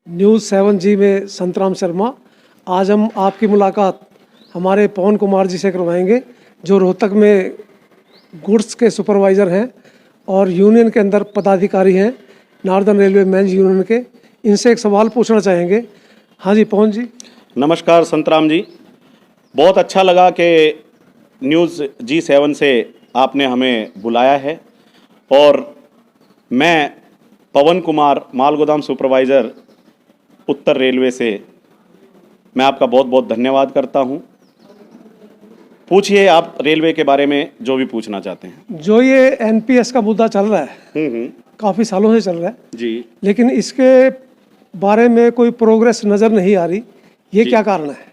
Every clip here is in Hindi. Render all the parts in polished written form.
न्यूज़ 7G में संतराम शर्मा। आज हम आपकी मुलाकात हमारे पवन कुमार जी से करवाएंगे, जो रोहतक में गुड्स के सुपरवाइज़र हैं और यूनियन के अंदर पदाधिकारी हैं, नॉर्दर्न रेलवे मेंस यूनियन के। इनसे एक सवाल पूछना चाहेंगे। हाँ जी पवन जी। नमस्कार संतराम जी, बहुत अच्छा लगा कि न्यूज़ G7 से आपने हमें बुलाया है। और मैं पवन कुमार, मालगोदाम सुपरवाइज़र उत्तर रेलवे से, मैं आपका बहुत बहुत धन्यवाद करता हूं। पूछिए आप रेलवे के बारे में जो भी पूछना चाहते हैं। जो ये NPS का मुद्दा चल रहा है, काफ़ी सालों से चल रहा है जी, लेकिन इसके बारे में कोई प्रोग्रेस नज़र नहीं आ रही, ये क्या कारण है?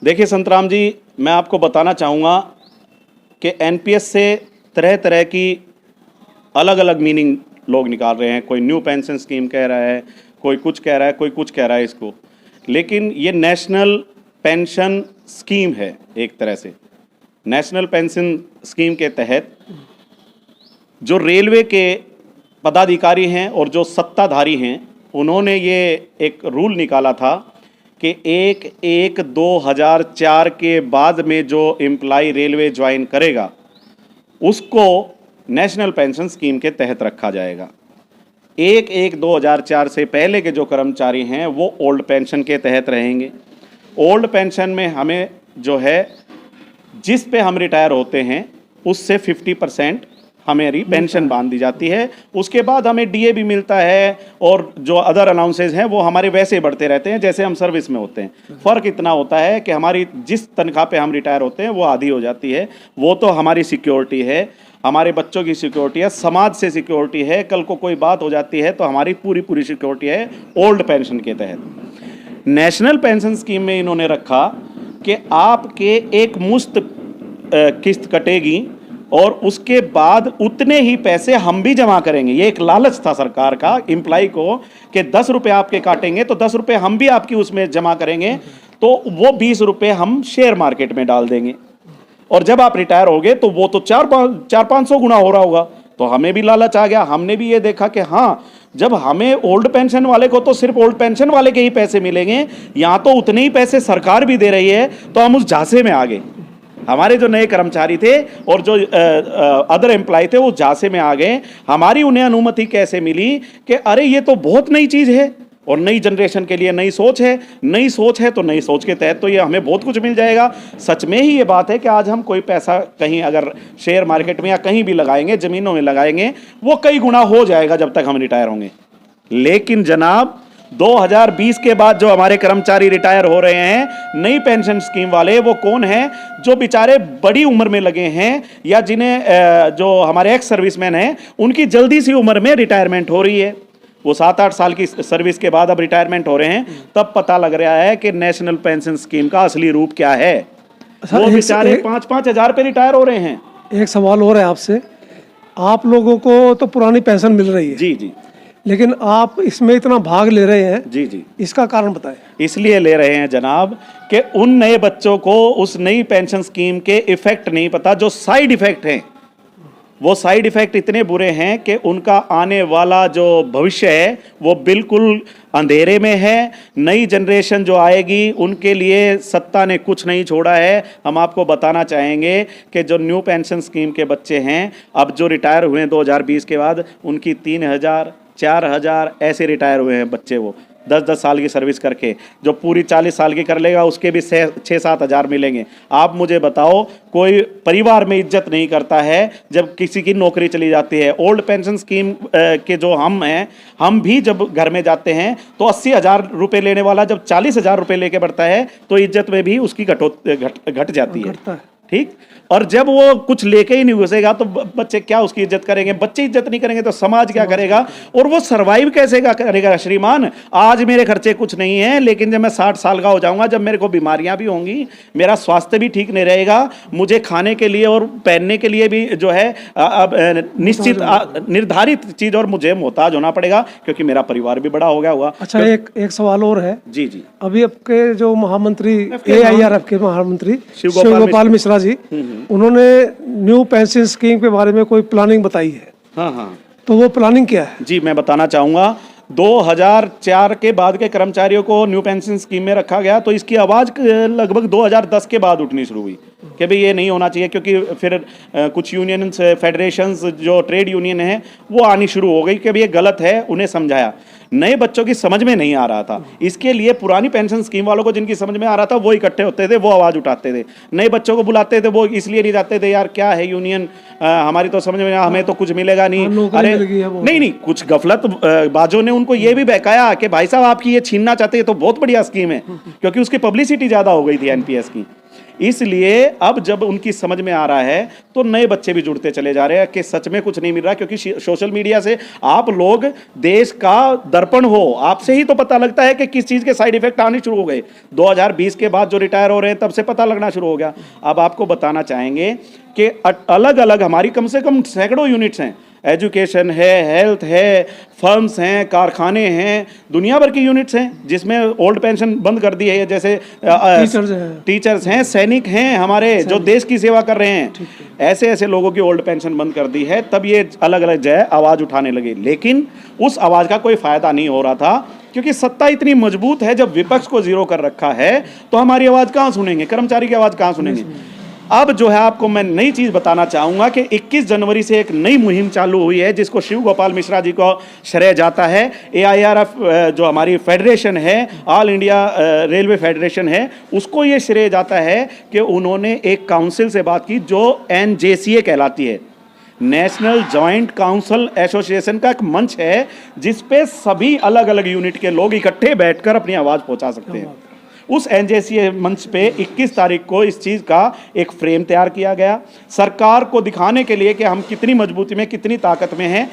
देखिए संतराम जी, मैं आपको बताना चाहूँगा कि NPS से तरह तरह की अलग अलग मीनिंग लोग निकाल रहे हैं। कोई न्यू पेंशन स्कीम कह रहा है, कोई कुछ कह रहा है, कोई कुछ कह रहा है इसको। लेकिन ये नेशनल पेंशन स्कीम है। एक तरह से नेशनल पेंशन स्कीम के तहत जो रेलवे के पदाधिकारी हैं और जो सत्ताधारी हैं, उन्होंने ये एक रूल निकाला था कि 1/1/2004 के बाद में जो एम्प्लॉय रेलवे ज्वाइन करेगा उसको नेशनल पेंशन स्कीम के तहत रखा जाएगा। 1/1/2004 से पहले के जो कर्मचारी हैं वो ओल्ड पेंशन के तहत रहेंगे। ओल्ड पेंशन में हमें जो है, जिस पे हम रिटायर होते हैं उससे 50% हमारी पेंशन बांध दी जाती है। उसके बाद हमें DA भी मिलता है और जो अदर अलाउंसेज हैं वो हमारे वैसे बढ़ते रहते हैं जैसे हम सर्विस में होते हैं। फ़र्क इतना होता है कि हमारी जिस तनख्वाह पे हम रिटायर होते हैं वो आधी हो जाती है। वो तो हमारी सिक्योरिटी है, हमारे बच्चों की सिक्योरिटी है, समाज से सिक्योरिटी है। कल को कोई बात हो जाती है तो हमारी पूरी सिक्योरिटी है ओल्ड पेंशन के तहत। नेशनल पेंशन स्कीम में इन्होंने रखा कि आपके एक मुश्त किस्त कटेगी और उसके बाद उतने ही पैसे हम भी जमा करेंगे। ये एक लालच था सरकार का एम्प्लॉय को कि 10 रुपये आपके काटेंगे तो 10 रुपये हम भी आपकी उसमें जमा करेंगे, तो वो 20 रुपये हम शेयर मार्केट में डाल देंगे और जब आप रिटायर होगे तो वो तो 400-500 गुना हो रहा होगा। तो हमें भी लालच आ गया। हमने भी ये देखा कि हाँ, जब हमें ओल्ड पेंशन वाले को तो सिर्फ ओल्ड पेंशन वाले के ही पैसे मिलेंगे, यहाँ तो उतने ही पैसे सरकार भी दे रही है, तो हम उस झांसे में आ गए। हमारे जो नए कर्मचारी थे और जो अदर एम्प्लॉय थे वो झांसे में आ गए। हमारी उन्हें अनुमति कैसे मिली कि अरे ये तो बहुत नई चीज़ है और नई जनरेशन के लिए नई सोच है। नई सोच है तो नई सोच के तहत तो ये हमें बहुत कुछ मिल जाएगा। सच में ही ये बात है कि आज हम कोई पैसा कहीं अगर शेयर मार्केट में या कहीं भी लगाएंगे, ज़मीनों में लगाएंगे, वो कई गुना हो जाएगा जब तक हम रिटायर होंगे। लेकिन जनाब 2020 के बाद जो हमारे कर्मचारी रिटायर हो रहे हैं नई पेंशन स्कीम वाले, वो कौन हैं? जो बेचारे बड़ी उम्र में लगे हैं या जिन्हें जो हमारे एक्स सर्विसमैन हैं उनकी जल्दी सी उम्र में रिटायरमेंट हो रही है। वो 7-8 साल की सर्विस के बाद अब रिटायरमेंट हो रहे हैं, तब पता लग रहा है कि नेशनल पेंशन स्कीम का असली रूप क्या है। वो बेचारे 5-5 हज़ार पे रिटायर हो रहे हैं। एक सवाल और है आपसे। आप लोगों को तो पुरानी पेंशन मिल रही है जी जी, लेकिन आप इसमें इतना भाग ले रहे हैं जी जी, इसका कारण बताएं। इसलिए ले रहे हैं जनाब कि उन नए बच्चों को उस नई पेंशन स्कीम के इफेक्ट नहीं पता, जो साइड इफेक्ट हैं। वो साइड इफेक्ट इतने बुरे हैं कि उनका आने वाला जो भविष्य है वो बिल्कुल अंधेरे में है। नई जनरेशन जो आएगी उनके लिए सत्ता ने कुछ नहीं छोड़ा है। हम आपको बताना चाहेंगे कि जो न्यू पेंशन स्कीम के बच्चे हैं, अब जो रिटायर हुए हैं 2020 के बाद, उनकी 3000, 4000 ऐसे रिटायर हुए हैं बच्चे। वो 10-10 साल की सर्विस करके जो पूरी 40 साल की कर लेगा उसके भी 6-7 हज़ार मिलेंगे। आप मुझे बताओ, कोई परिवार में इज्जत नहीं करता है जब किसी की नौकरी चली जाती है। ओल्ड पेंशन स्कीम के जो हम हैं, हम भी जब घर में जाते हैं तो 80,000 रुपये लेने वाला जब 40,000 रुपये लेके बढ़ता है तो इज्जत में भी उसकी घट जाती है। ठीक। और जब वो कुछ लेके ही नहीं घुसेगा तो बच्चे क्या उसकी इज्जत करेंगे? बच्चे इज्जत नहीं करेंगे तो समाज क्या करेगा? और वो सरवाइव कैसे करेगा? श्रीमान, आज मेरे खर्चे कुछ नहीं है, लेकिन जब मैं 60 साल का हो जाऊंगा, जब मेरे को बीमारियां भी होंगी, मेरा स्वास्थ्य भी ठीक नहीं रहेगा, मुझे खाने के लिए और पहनने के लिए भी जो है निश्चित निर्धारित चीज और मुझे मोहताज होना पड़ेगा, क्योंकि मेरा परिवार भी बड़ा हो गया हुआ। अच्छा, एक सवाल और है। जी जी, अभी आपके जो महामंत्री AIRF के महामंत्री शिवगोपाल मिश्रा जी, उन्होंने न्यू पेंशन स्कीम के बारे में कोई प्लानिंग बताई है। हाँ हाँ, तो वो प्लानिंग क्या है? जी मैं बताना चाहूँगा। 2004 के बाद के कर्मचारियों को न्यू पेंशन स्कीम में रखा गया, तो इसकी आवाज़ लगभग 2010 के बाद उठनी शुरू हुई कि भाई ये नहीं होना चाहिए, क्योंकि फिर कुछ यूनियंस, फेडरेशंस, जो ट्रेड यूनियन है वो आनी शुरू हो गई कि भाई ये गलत है, उन्हें समझाया। नए बच्चों की समझ में नहीं आ रहा था, इसके लिए पुरानी पेंशन स्कीम वालों को जिनकी समझ में आ रहा था वो इकट्ठे होते थे, वो आवाज़ उठाते थे। नए बच्चों को बुलाते थे, वो इसलिए नहीं जाते थे यार क्या है यूनियन, हमारी तो समझ में, हमें तो कुछ मिलेगा नहीं। अरे नहीं, कुछ गफलत बाजों ने उनको ये भी बहकाया कि भाई साहब आपकी ये छीनना चाहते हैं तो बहुत बढ़िया स्कीम है, क्योंकि उसकी पब्लिसिटी ज़्यादा हो गई थी एनपीएस की। इसलिए अब जब उनकी समझ में आ रहा है तो नए बच्चे भी जुड़ते चले जा रहे हैं कि सच में कुछ नहीं मिल रहा, क्योंकि सोशल मीडिया से आप लोग देश का दर्पण हो, आपसे ही तो पता लगता है कि किस चीज़ के साइड इफेक्ट आने शुरू हो गए। 2020 के बाद जो रिटायर हो रहे हैं तब से पता लगना शुरू हो गया। अब आपको बताना चाहेंगे कि अलग अलग हमारी कम से कम सैकड़ों यूनिट्स हैं, एजुकेशन है, हेल्थ है, फर्म्स हैं, कारखाने हैं, दुनिया भर की यूनिट्स हैं जिसमें ओल्ड पेंशन बंद कर दी है। जैसे टीचर्स हैं, सैनिक हैं हमारे जो देश की सेवा कर रहे हैं, ऐसे ऐसे लोगों की ओल्ड पेंशन बंद कर दी है। तब ये अलग अलग जो है आवाज़ उठाने लगे, लेकिन उस आवाज़ का कोई फ़ायदा नहीं हो रहा था, क्योंकि सत्ता इतनी मजबूत है। जब विपक्ष को जीरो कर रखा है तो हमारी आवाज़ कहाँ सुनेंगे, कर्मचारी की आवाज़ कहाँ सुनेंगे। अब जो है आपको मैं नई चीज़ बताना चाहूँगा कि 21 जनवरी से एक नई मुहिम चालू हुई है जिसको शिव गोपाल मिश्रा जी को श्रेय जाता है। AIRF जो हमारी फेडरेशन है, ऑल इंडिया रेलवे फेडरेशन है, उसको ये श्रेय जाता है कि उन्होंने एक काउंसिल से बात की जो NJCA कहलाती है, नेशनल जॉइंट काउंसिल एसोसिएशन का एक मंच है जिसपे सभी अलग अलग यूनिट के लोग इकट्ठे बैठकर अपनी आवाज़ पहुँचा सकते हैं। उस NJCA मंच पे 21 तारीख को इस चीज़ का एक फ्रेम तैयार किया गया सरकार को दिखाने के लिए कि हम कितनी मजबूती में, कितनी ताकत में हैं।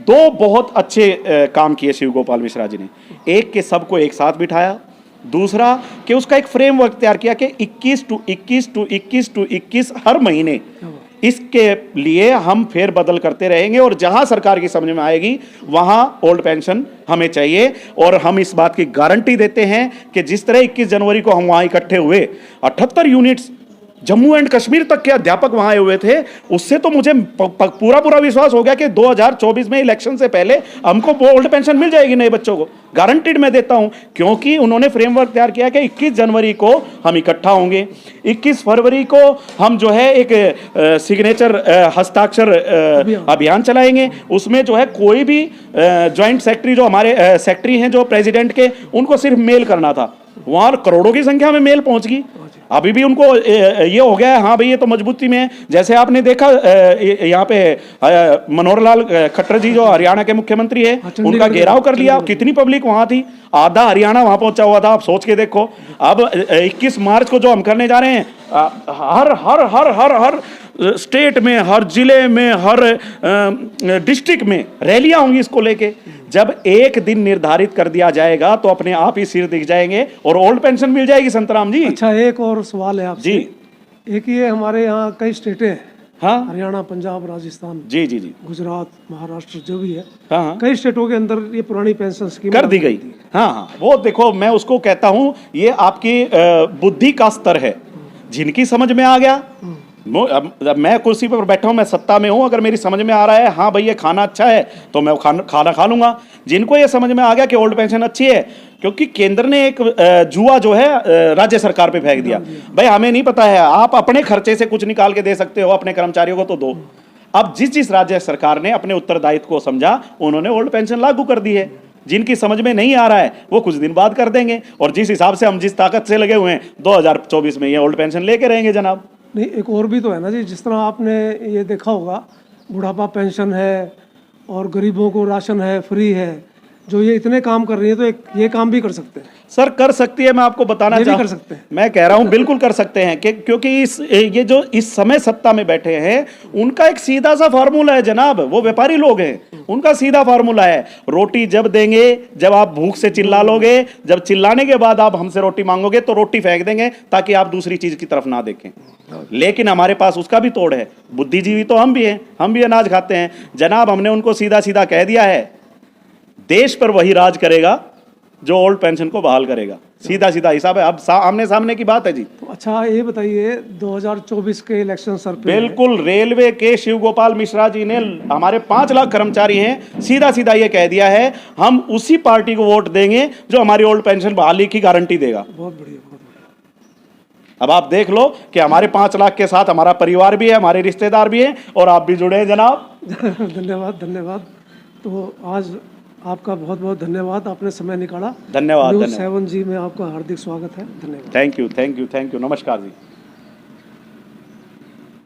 दो बहुत अच्छे काम किए शिव गोपाल मिश्रा जी ने। एक के सबको एक साथ बिठाया, दूसरा कि उसका एक फ्रेमवर्क तैयार किया कि 21 टू 21 टू 21 टू 21 हर महीने इसके लिए हम फेर बदल करते रहेंगे, और जहां सरकार की समझ में आएगी वहां ओल्ड पेंशन हमें चाहिए। और हम इस बात की गारंटी देते हैं कि जिस तरह 21 जनवरी को हम वहां इकट्ठे हुए, 78 यूनिट्स जम्मू एंड कश्मीर तक के अध्यापक वहां आए हुए थे, उससे तो मुझे पूरा विश्वास हो गया कि 2024 में इलेक्शन से पहले हमको ओल्ड पेंशन मिल जाएगी नए बच्चों को, गारंटीड मैं देता हूं, क्योंकि उन्होंने फ्रेमवर्क तैयार किया कि 21 जनवरी को हम इकट्ठा होंगे, 21 फरवरी को हम जो है एक सिग्नेचर हस्ताक्षर अभियान चलाएंगे। उसमें जो है कोई भी ज्वाइंट सेक्रेटरी, जो हमारे सेक्रेटरी हैं जो प्रेसिडेंट के, उनको सिर्फ मेल करना था, वहां करोड़ों की संख्या में मेल पहुंच गई। अभी भी उनको ये हो गया है, हाँ भाई ये तो मजबूती में है। जैसे आपने देखा यहाँ पे मनोहर लाल खट्टर जी जो हरियाणा के मुख्यमंत्री है, उनका घेराव कर लिया, कितनी पब्लिक वहां थी, आधा हरियाणा वहां पहुंचा हुआ था। आप सोच के देखो, अब 21 मार्च को जो हम करने जा रहे हैं, हर हर हर हर हर स्टेट में, हर जिले में, हर डिस्ट्रिक्ट में रैलियां होंगी इसको लेके। जब एक दिन निर्धारित कर दिया जाएगा तो अपने आप ही सिर दिख जाएंगे और ओल्ड पेंशन मिल जाएगी संतराम जी। अच्छा, एक और सवाल है आपसे जी। एक ये हमारे यहाँ कई स्टेटें हैं, हाँ, हरियाणा, पंजाब, राजस्थान, जी जी जी, गुजरात, महाराष्ट्र, जो भी है, हाँ, कई स्टेटों के अंदर ये पुरानी पेंशन स्कीम कर दी गई। हाँ हाँ, वो देखो, मैं उसको कहता हूँ ये आपकी बुद्धि का स्तर है। जिनकी समझ में आ गया, मैं कुर्सी पर बैठा हूं, मैं सत्ता में हूं, अगर मेरी समझ में आ रहा है हाँ भाई ये खाना अच्छा है तो मैं खाना खा लूंगा। जिनको ये समझ में आ गया कि ओल्ड पेंशन अच्छी है, क्योंकि केंद्र ने एक जुआ जो है राज्य सरकार पे फेंक दिया, भाई हमें नहीं पता है, आप अपने खर्चे से कुछ निकाल के दे सकते हो अपने कर्मचारियों को तो दो। अब जिस राज्य सरकार ने अपने उत्तरदायित्व को समझा, उन्होंने ओल्ड पेंशन लागू कर दी है। जिनकी समझ में नहीं आ रहा है वो कुछ दिन बाद कर देंगे, और जिस हिसाब से हम जिस ताकत से लगे हुए हैं 2024 में ये ओल्ड पेंशन लेके रहेंगे जनाब। नहीं, एक और भी तो है ना जी, जिस तरह आपने ये देखा होगा, बुढ़ापा पेंशन है और गरीबों को राशन है, फ्री है, जो ये इतने काम कर रही है, तो ये काम भी कर सकते हैं। सर कर सकती है, मैं आपको बताना चाहूँ, कर सकते हैं, मैं कह रहा हूँ बिल्कुल कर सकते हैं, क्योंकि ये जो इस समय सत्ता में बैठे हैं उनका एक सीधा सा फार्मूला है जनाब, वो व्यापारी लोग हैं, उनका सीधा फार्मूला है, रोटी जब देंगे जब आप भूख से चिल्ला लोगे, जब चिल्लाने के बाद आप हमसे रोटी मांगोगे तो रोटी फेंक देंगे ताकि आप दूसरी चीज की तरफ ना देखें। लेकिन हमारे पास उसका भी तोड़ है, बुद्धिजीवी तो हम भी हैं, हम भी अनाज खाते हैं जनाब। हमने उनको सीधा सीधा कह दिया है, देश पर वही राज करेगा जो ओल्ड पेंशन को बहाल करेगा। सीधा सीधा हिसाब है, अब आमने सामने की बात है जी। तो अच्छा ये बताइए 2024 के इलेक्शन सर पे बिल्कुल, रेलवे के शिव गोपाल मिश्रा जी ने, हमारे 5 लाख कर्मचारी हैं, सीधा सीधा ये कह दिया है हम उसी पार्टी को वोट देंगे जो हमारी ओल्ड पेंशन बहाली की गारंटी देगा। बहुत बढ़िया, बहुत बढ़िया। अब आप देख लो कि हमारे 5 लाख के साथ हमारा परिवार भी है, हमारे रिश्तेदार भी हैं और आप भी जुड़े हैं जनाब। धन्यवाद, धन्यवाद। तो आज आपका बहुत बहुत धन्यवाद, आपने समय निकाला। धन्यवाद, न्यूज़ धन्यवाद। 7 जी में आपका हार्दिक स्वागत है। धन्यवाद। Thank you, thank you, thank you. नमस्कार जी।